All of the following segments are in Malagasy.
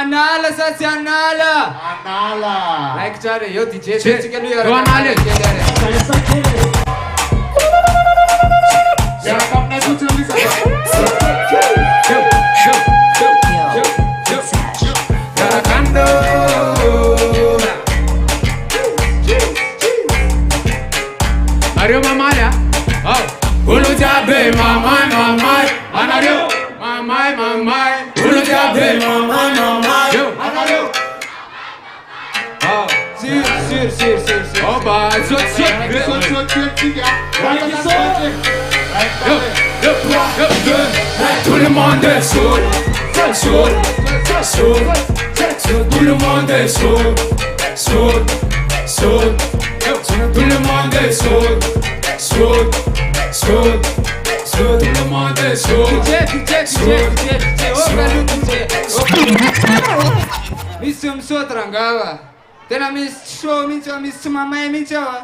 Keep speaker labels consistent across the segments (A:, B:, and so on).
A: Anala sasy anala.
B: Anala.
A: Like tsara yo DJ tsika lui
C: Yo anala.
B: Miaraka aminay koa Lisa.
C: Karakando. Mario Mamalia. Oh. Ulu jabe mamai mamai. Anario. Mamai mamai. Ulu jabe mamai mamai.
B: Anario.
C: Oh.
A: Sir.
C: Oh ba, zot. Tout le monde est sourd. Tout le monde est sourd. Tout le monde est sourd. Tout le monde est sourd.
A: Misy misôty rangawa. Tena misy show mihitsy misy tsy mamay mihitsy aho.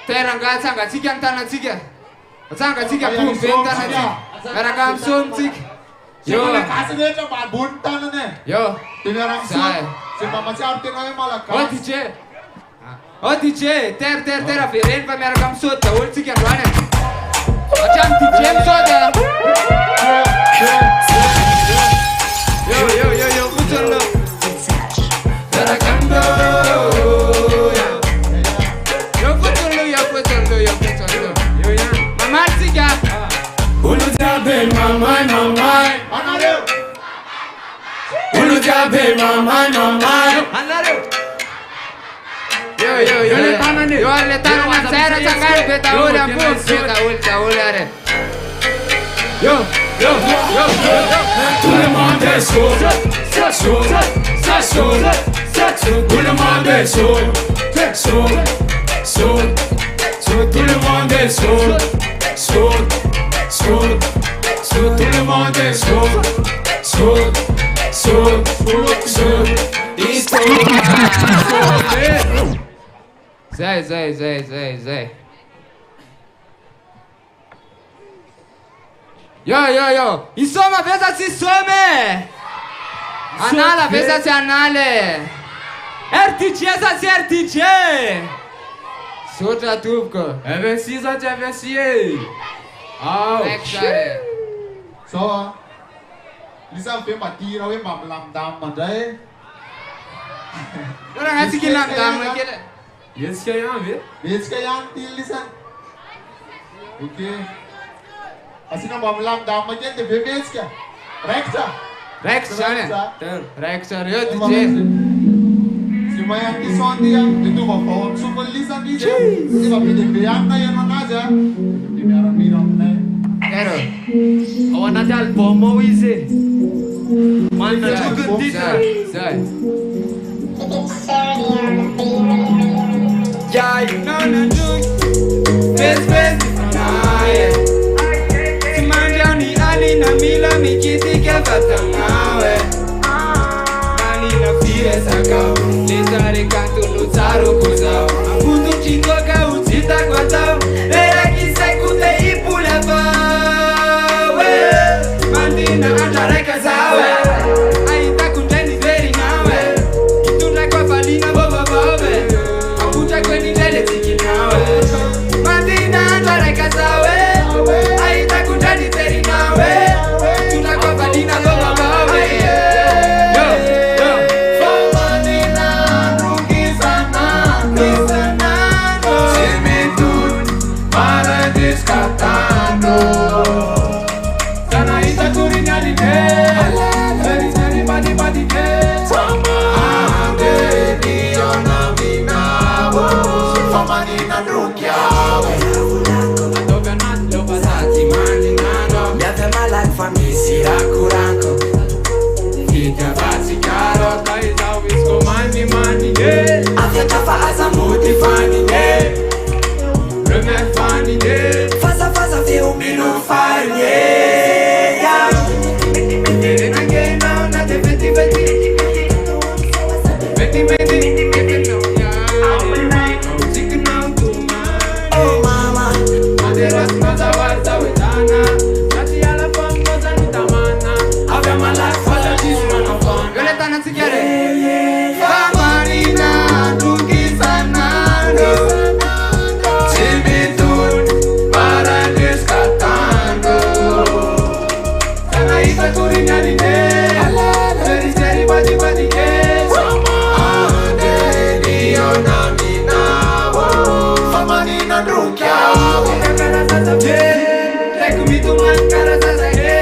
A: Teranga tsangatsika ny tanatsika. Tsangatsika bombe ny tanatsika. Miaraka amin'ny sonitsika.
B: Yo. Kasi rehetra mba ambony tanana e.
A: Yo.
B: Dia miaraka
A: Zay.
B: Sy mba matsiaro tena hoe
A: Oh
B: malagasy.
A: DJ. Oh DJ, ter avereny fa miaraka amin'ny sôty daholo tsika androany. Hatramy DJ misôty. Yo, kutsolo. Karakando. Yo kutsolo. Mamai tsika.
C: Ulu jabe mamai mamai.
B: Anario.
C: Ulu jabe mamai mamai.
A: Yo, le tanane sera sangare pe daholo are. Yo.
C: Tout le monde est sourd. Tout le monde est sourd. Tout le monde est sourd. Tout le monde est sourd.
A: Zay. Yo. Insomma, pensa si some. Anala, pensa si anale. RDJ sa si RDJ. Sotra tubko.
C: MSC sa tsy MSC e.
A: Exare.
B: So, Lisa fe matira hoe mba milamindamy mandray.
A: Ora ngasi kilamdam kele.
C: Hetsika ihany ve?
B: Hetsika ihany ty Lisa. Okey. Asina mba milamindamy kely dia vevetsika.
A: Rexare yo DJ.
B: Sy mahay ty son ty a. Dia tonga vao amin'ny sofiny Lisa misy. Efa be dia be amina ianao anazy a. Dia miaramira aminay.
A: Kero.
C: Ao anaty album ao izy e. Manana tokony titre.
A: Zay.
D: Yeah,
A: No, Best fanaye. Simanjani ali na mila mikitika fatamawe. Ali na fire sakao. Lesare kanto no tsaro kozao. Ambuto chingoka utsita kwatao. Era kisai kute ipula bawe. Mandina anjareka zawe. Aita kunteni veri nawe. Itunda kwa falina boba bobe. Ambucha kweni lele tiki nawe. Mandina anjareka zawe. Aita kunteni veri nawe. Itunda kwa falina boba bobe. together. Famarina Dukisanando Chibitun Paradiscatando Tanaita Turinarine Seri Badi Badi Ade Dio Naminavo Famarina Dukiao Lekumitu Mankara Sasage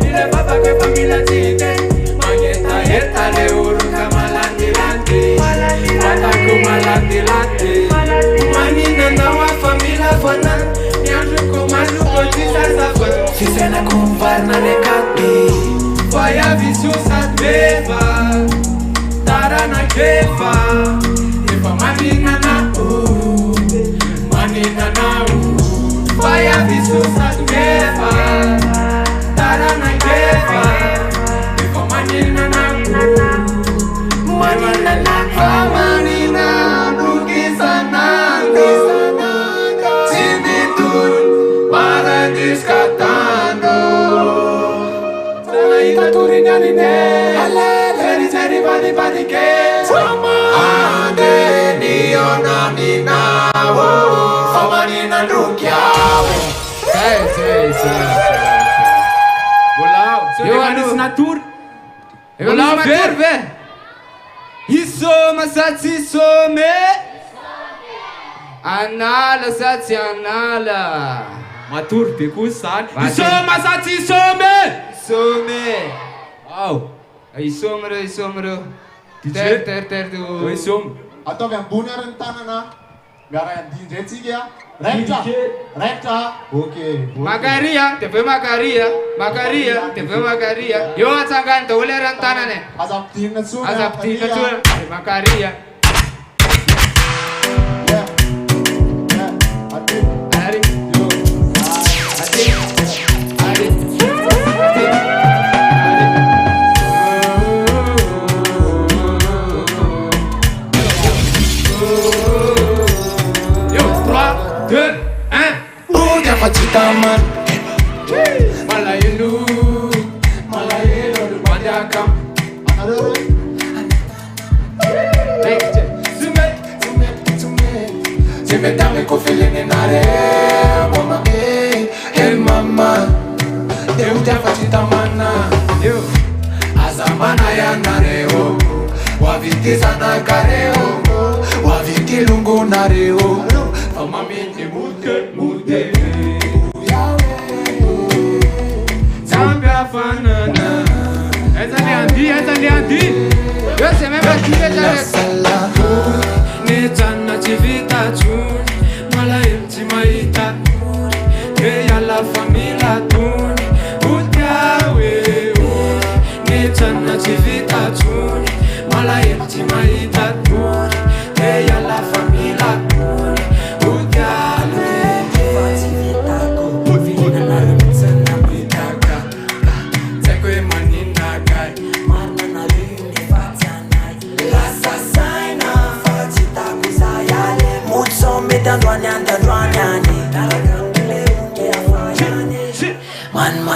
A: Ile Papa Kwe Famila Chite Eta le uruka malandi-landi Wataku malandi-landi Manina na wa famila fana Nyanjuku maluko jisasa Fisena kumvarna nekati Vaya visu satbeva Tarana keva Eva manina na Manina na Vaya visu satbeva Tarana keva Eva manina na Famarina Dukisanando Chibitun Paradiscatando Tanaita Turinarine Seri Badi Badi Ade Dio Naminavo Famarina Dukiao
C: Eu anu natur. Eu anu verve.
A: Isoma satsi some Anala satsi anala
C: Matur pe kusan.
A: Isoma satsi some
C: Wow.
A: Isomro Ter tu
C: Oi som.
B: Atau yang punya rencana na gara yang DJ ya Rekta oke
A: Makaria te Makaria Yo atsangan to le rantana ne
B: azab tina su
A: Makaria
B: ya ati
A: Ari
B: yo
A: Ati Citaman Malayelu Madakam Sume dame ko feeling nare mama mama eu jafa citamana eu azamana ya nareo waviti sana kareo waviti lungu nareo mama mimi mute Fanana Essa liandi Eu sei mesmo que é já Nechana chivita chun Mala emti maita Veya la famila tun Utiawe Nechana chivita chun Mala emti maita tun Veya la famila tun Utiawe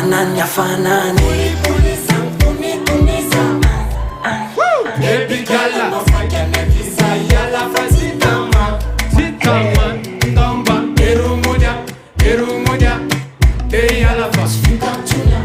D: Man yafanani
A: Baby gala Yala fasitama Sitama Ndomba Erumudia Yala fas Svitak chunya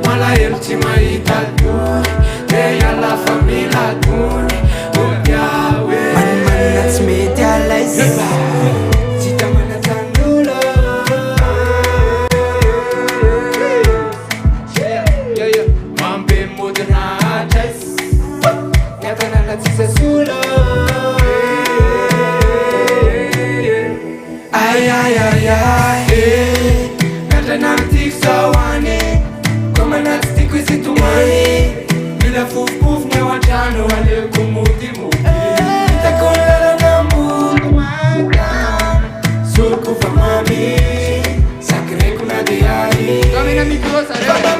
A: Mala elti maita dun Deya la famila dun Utiawe
D: Man that's medialized
A: Sita mana tanula Yeah Mambe mudna tes Nyata nana tisa sula Ay Nata nantik sawane Koma natik wisitu mani Bila fuf me wachano wale kumuti Itakola na mutu madam Surku famami Sakre kuna diari Kami na mikro sa leva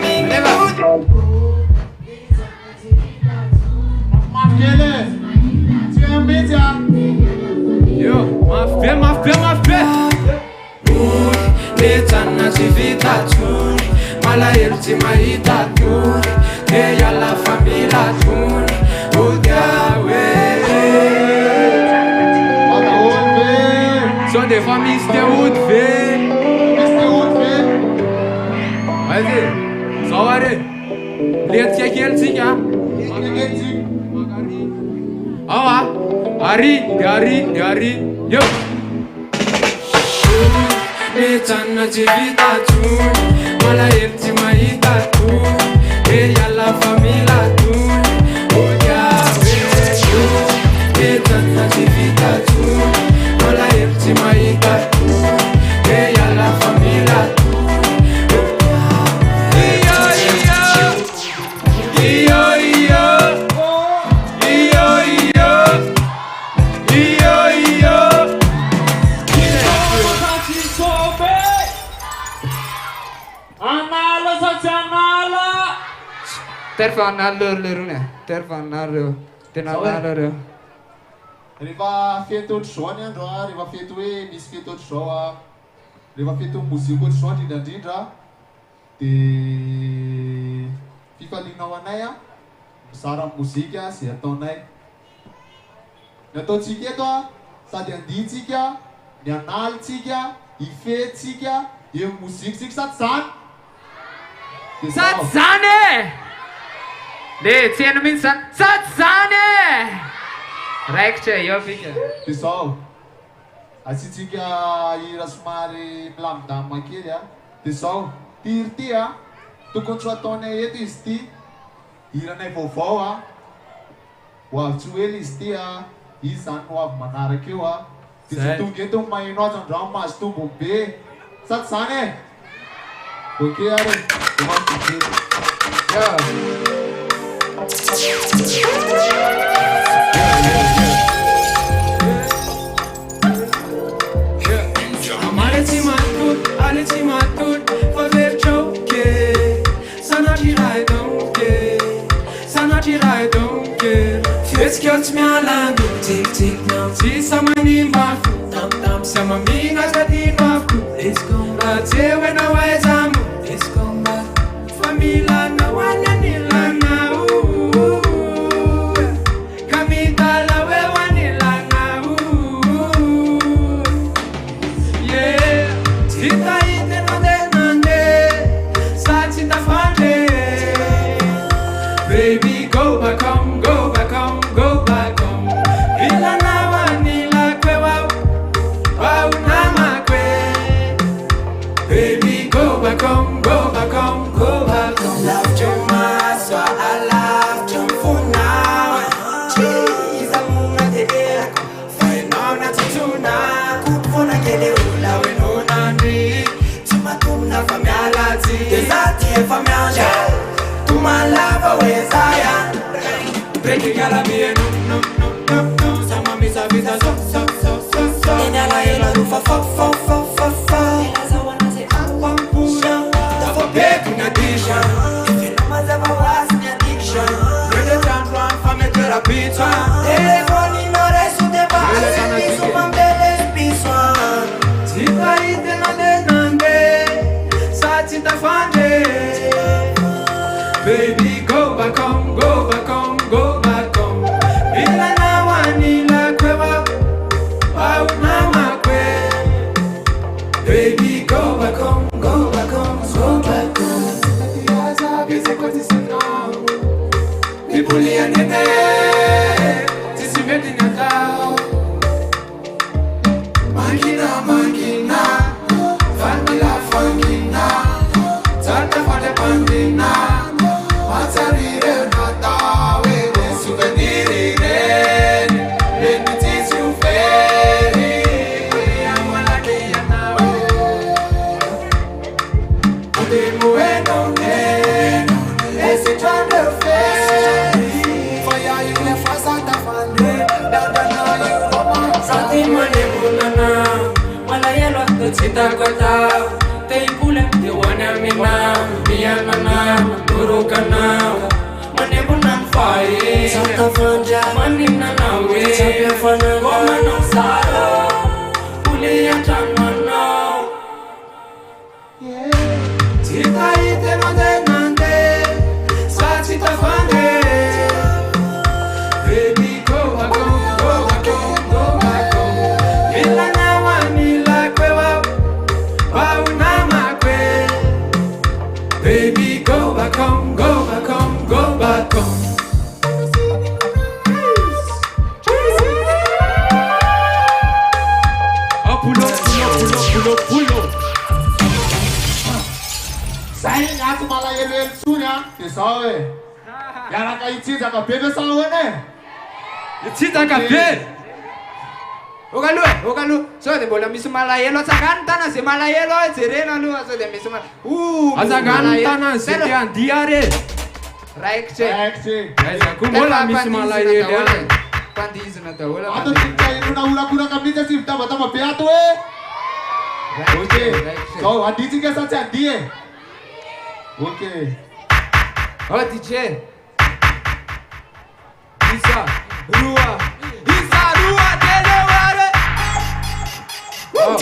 A: malahelo tsy mahita tony de alla familja tony odia hoe so de fa misy te ody ve Vas-y, zao are letika kely tsika awa ari yo Metana tsy vita tony malahelo tsy mahita tony de alla familja tony odia hoe Metana tsy vita tony malahelo tsy mahita tony de alla familja Terfanareo tena nareo
B: rehefa fety ohatr'izao ny andro rehefa fety hoe misy fety ohatr'izao rehefa fety mozika ohatr'izao indrindra de fifalianao anay mizara mozika zay ataonay ny ataontsika eto sady andihitsika ny analitsika ifetsika eo mozika tsika sady zany
A: de tsy haino mihitsy zany sady zany raikitra eo fika
B: de zao asitsika hira somary milamindamina kely de zao tiry ty tokony tsy ataonay eto izy ty hiranay vaovao ho avy tsy hoely izy ty izy zany ho avy manaraka eo de zay tonga eto maheno azy andrano mahazo tombo be sady zany ok ary
A: Allez-y ma toute, faut faire choquer. Ça n'attirait donc, ça n'attirait donc. Fais-ce que tu m'as l'angle, tic tic non. Si ça m'anime pas fou, tam tam. Ça m'a mis à sa dit pas fou. Est-ce qu'on va dire ouais no way zamu? Est-ce qu'on va famille là no one ni la na kamita la we one la na yeah. Tita Baby, go back home, go back home, go back home. Ila na wanila kwe wow, wow na makwe. Baby, go back home, go back home, go back home. Love you so I love you for now. Cheese amuna te eko, fine on na tutuna. Kupona kele ula we no nandi. Tumatumna famialati, desati e famianja. My love always I am. Break it, gotta be a no. Some of me so. In a line, I do for. As I wanna say, I'm one push. Don't forget in addition. If you know myself, I was in addiction. Bring the time from family to the beach. Telephone in order to the bar. It's so my belly's peace one. Tika ite no de nande. Satita fande. Baby, go back home, go back home, go back home. Ila na wanila kwewa, au na makwe. Baby, go back home, go back home, go back home. Yaza bize kwa tisino, nipulia nene, tisimeti nyatao. Mangina, famila fangina, tata fade pandina. Matarire nata wewe souvenirire let me teach you fairy amala kia nawe ode mueno ne esi twande fairy for ya you le fasa ta fande dada na you sati mane bulana wala yelo tita kota teipule de wana mina biana Kana manebuna fai Santa Fanja manina nawe Sabia fana goma no saro Ule ya tanmano Yeah Tika ite no Baby, go back home, go back home, go back home.
C: Pull up.
B: Sai nga तुम्हाला येईल सुन्या ते सावे याला काही चीज का बेबे सावे ने
A: Cita café. Ogalu, so de bola misumala yelo sagantana se mala yelo serena lu so de misumala.
C: Azagantana se te andiare.
B: Raikse.
C: Esa kumola misumala yelo.
A: Pandiz na ta ola.
B: Ato tinta iruna ula kura kamita sifta bata ma peato e. Okay. So adiji ke sath adie. Okay.
A: Oh DJ. Isa Rua Delaware. Oh.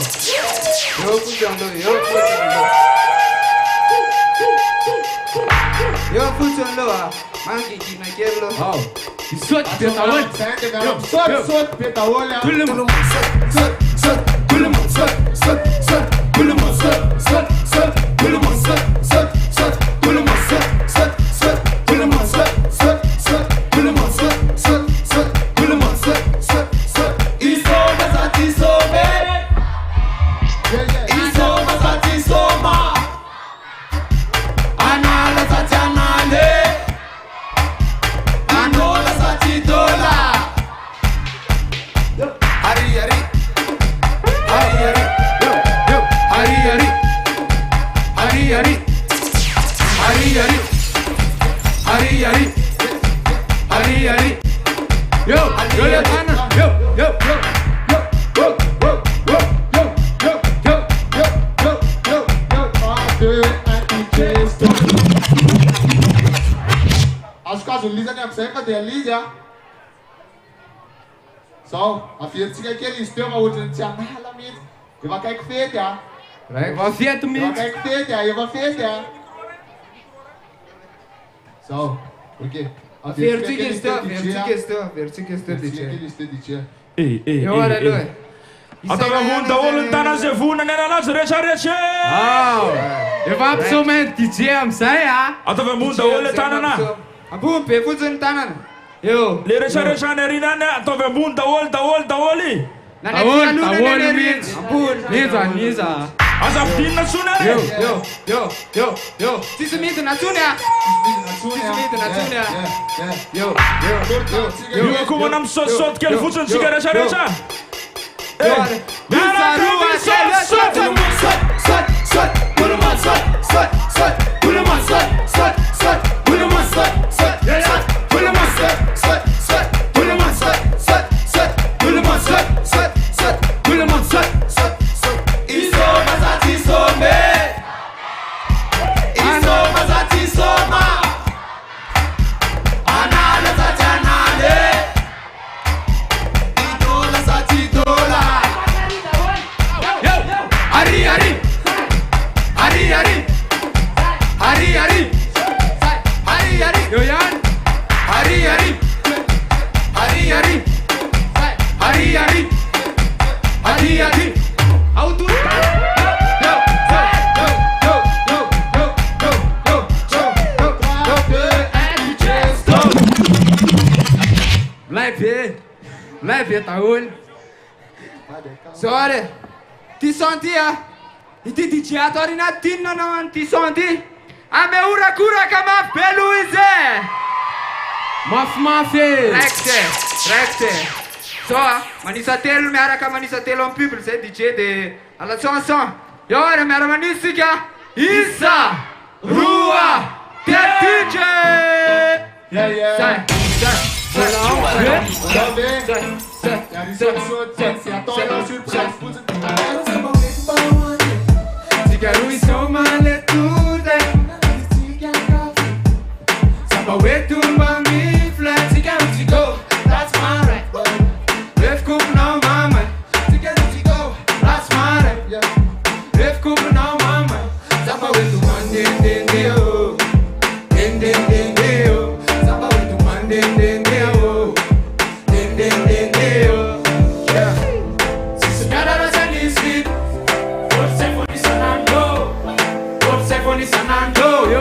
A: Yo fuchando. Mangi kina kerlo.
C: Oh. Isot petawol.
B: Sot petawol. So, a 40 aquele estema outro não tinha nada mesmo. Eu vou cair com feita, já.
C: Vad fet du
B: Eu vou cair com feita, já. Eu vou feita, já. So, okay. A 40 aquele estema DJ.
C: Ei.
A: Ora lui.
C: Atava munda voluntana se vuna nera la recha. Eu vou absolutamente DJ am sai ah. Atava munda voluntana na.
A: Abu pe fuzun tanan. Yo.
C: Le recha nerina na atava munda oli.
A: Na ne min. Abu
C: Niza. Azaptin na sunare.
A: Yo. Sisumito na sunya. Yo.
C: Eu como nam sot que ele fuzun sigara recha. Leve taul.
A: Sore. Ti senti ah? Iti digiatori na tinno non ti senti? A me ura cura kama peluize.
C: Mafe.
A: Rekte. So, manisatelo me araka manisatelo en public c'est DJ de à la chanson. Yo ora me manisika Isa Rua DJ.
B: Yeah.
A: Sai. Cigarro e som male tudo. Samba wetu mami flat. Cigarro to go, that's my right. Left coop no mama. Cigarro to go, that's my right. Left coop no mama. Samba wetu mande dende oh. Dende oh. Samba wetu mande dende oh. Dende oh. Yeah. Sisi cara Sanando. Yo.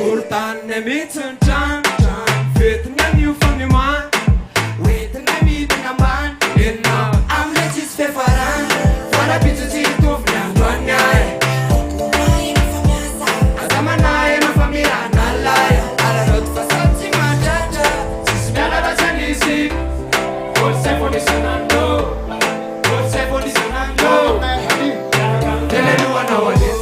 A: Murtane mitsun chan chan Fitna new from the man Wait and I meet in a man And now I'm let you stay for an For a bit to see to flam one guy As I'm an eye no for me and a liar All I wrote for something my cha-cha Sis me ala da chanisi What's that for the sun and no What's that for the sun and no Tell everyone how I did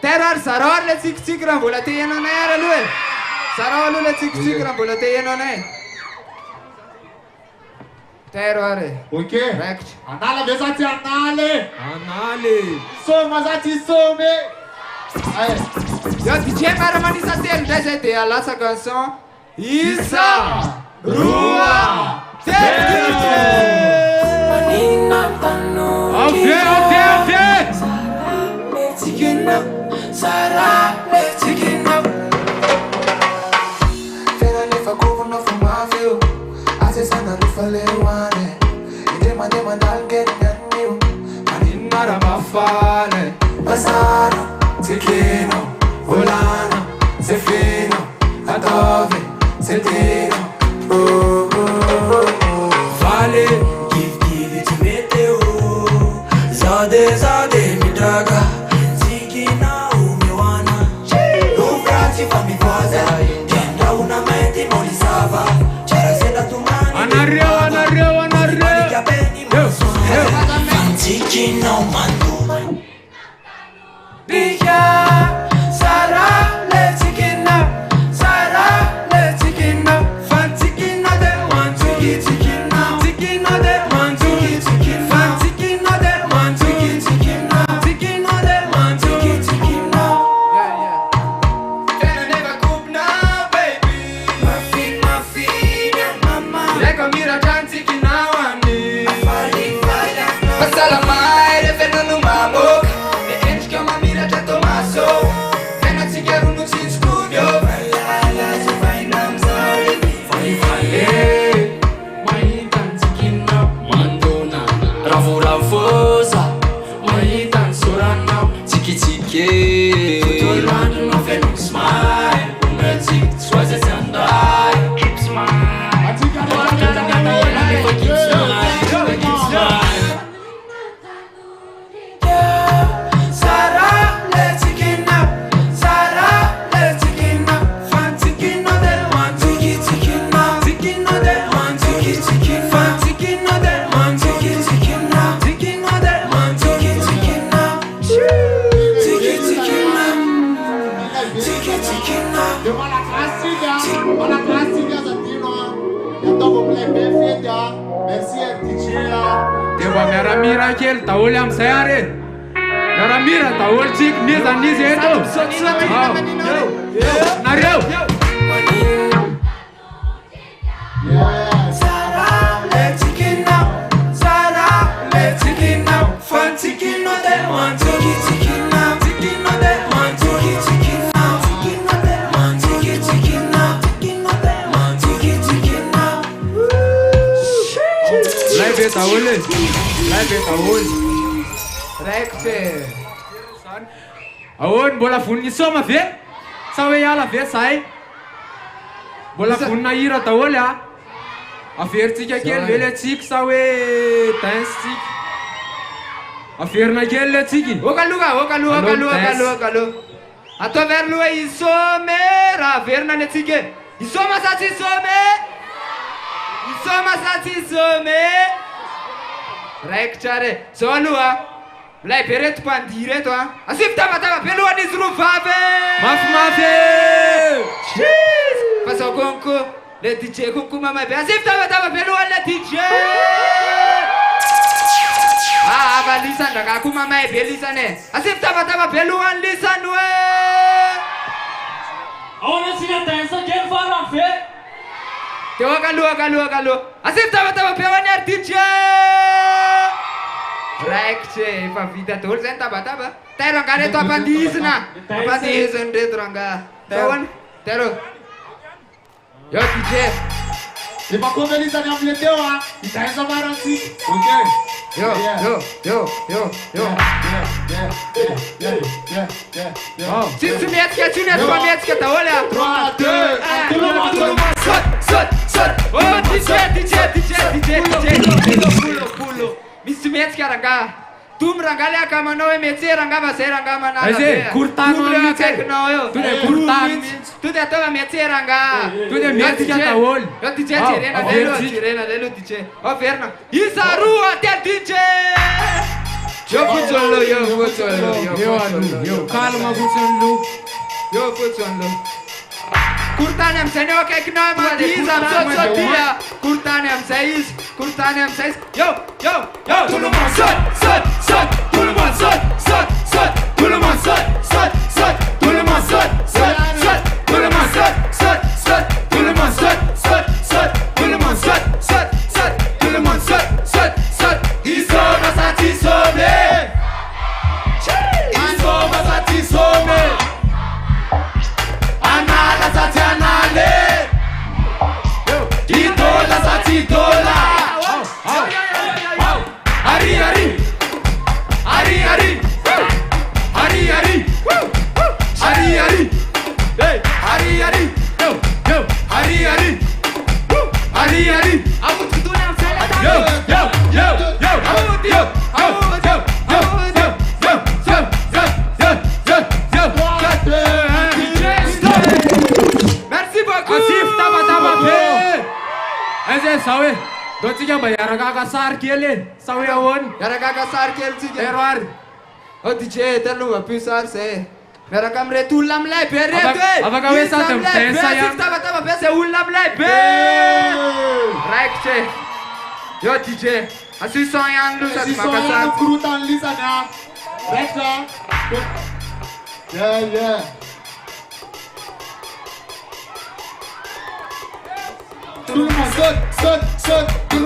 A: Terror saror le cik ram bolate ye no nahi lui saror le cik ram bolate ye no nahi Terror
B: okay
A: correct
B: anale besati anale so mazati so me
A: yo DJ Maramani satel déjà été à la chanson Isa Rua Okay Chicken up, Sarah, let's chicken up. Feeling if I go enough from my view, I say, "Son, I'm if I let one." You dem and get new. I need not a mafale. Basano, Tikino, Volano, Zefino, Adove, Setino. Oh, oh, oh, oh. Vale, give it to me, Zade, mi draga.
B: merci RDJ là.
C: Dia va miara-mira kely daholo amin'izay ary e. Miara-mira daholo tsika nizy eto. Nareo.
A: Sarah, let's chicken now. Sarah, let's chicken now. Fun chicken, no they want to get chicken now. Chicken, no they want to get chicken now. Chicken, no they want to get chicken now. Chicken, no they want to get chicken now.
C: Live it daholo. Live it daholo.
A: Rekse.
C: Ahoana mbola vonona isoma ve? Sa hoe hiala ve zahay? Mbola vonona hira daholo a. Averitsika kely ve le tsika sa hoe dansetsika? Averina kely le tsika.
A: Okaloha. Atao verloha isome raha averina le tsika. Isoma sa tsy isome? Isoma sa tsy isome? Raikitra re. Zao aloha. Lay be reto mpandihy reto a. Asivy tabataba be lohan'izy roa vavy.
C: Mafimafy.
A: Fa zao konko le DJ konko mamay be. Asivy tabataba be lohan'le DJ. Ava lisany raha ko mamay be lisany e. Asivy tabataba be lohan'ny lisany hoe.
E: Ahoana tsika dansa kely farany ve?
A: Teo akaloha. Asivy tabataba be hoan'ny RDJ. Raikitra efa vita daholo zay ny tabataba. Tay ranga reto ampandihizina. Ampandihiziny reto ranga. Tahoana? Tero. Yo DJ.
B: Efa konvelisany amin'le teo a. Itanza marantsika. Ok.
A: Yo. Tsy mihetsika daholo a.
B: 3, 2, 1, tout le monde
A: saute. Oh DJ. Pulo. Misy mihetsika ranga. Domy ranga le akamanao hoe metse ranga fa zay ranga manala be.
C: Aizay kortano
A: akaikinao eo.
C: Tonga kortano.
A: Tonga atao metse ranga.
C: Tonga mihetsika daholo.
A: Yo DJ jirena le lo DJ. Verna. Isa roa aty DJ. Yo futsolo.
C: Yo calma futsolo.
A: Yo futsolo. Kurtany am'izay ny akaikinao madiza misaotisotia. Kurtany am'izay izy. Yo. Tout le monde saute. Tout le monde saute. Tout le monde saute. Tout le monde saute. Tout le monde saute. Tout le monde saute. Tout le monde saute. Tout le monde saute. Isoma satisome. Anala satianale. Idola satidola. Ari. Merci beaucoup.
C: Asif taba pe. Aizay sa hoe dao tsika mba hiaraka sary kely sa hoe ahoana?
A: Miaraka sary kely tsika.
C: Ero ary.
A: O DJ taloha pisary zay. Miaraka amin'reto olona amilay be reto e.
C: Afaka hoe sady midensa ihany.
A: Tabataba be zay olona amilay be. Raikitra e. Yo DJ. Assistant ihany lo sady maka sary.
B: Korotany lisany a. Raikitra. Yeah. Tout le monde saute. Tout le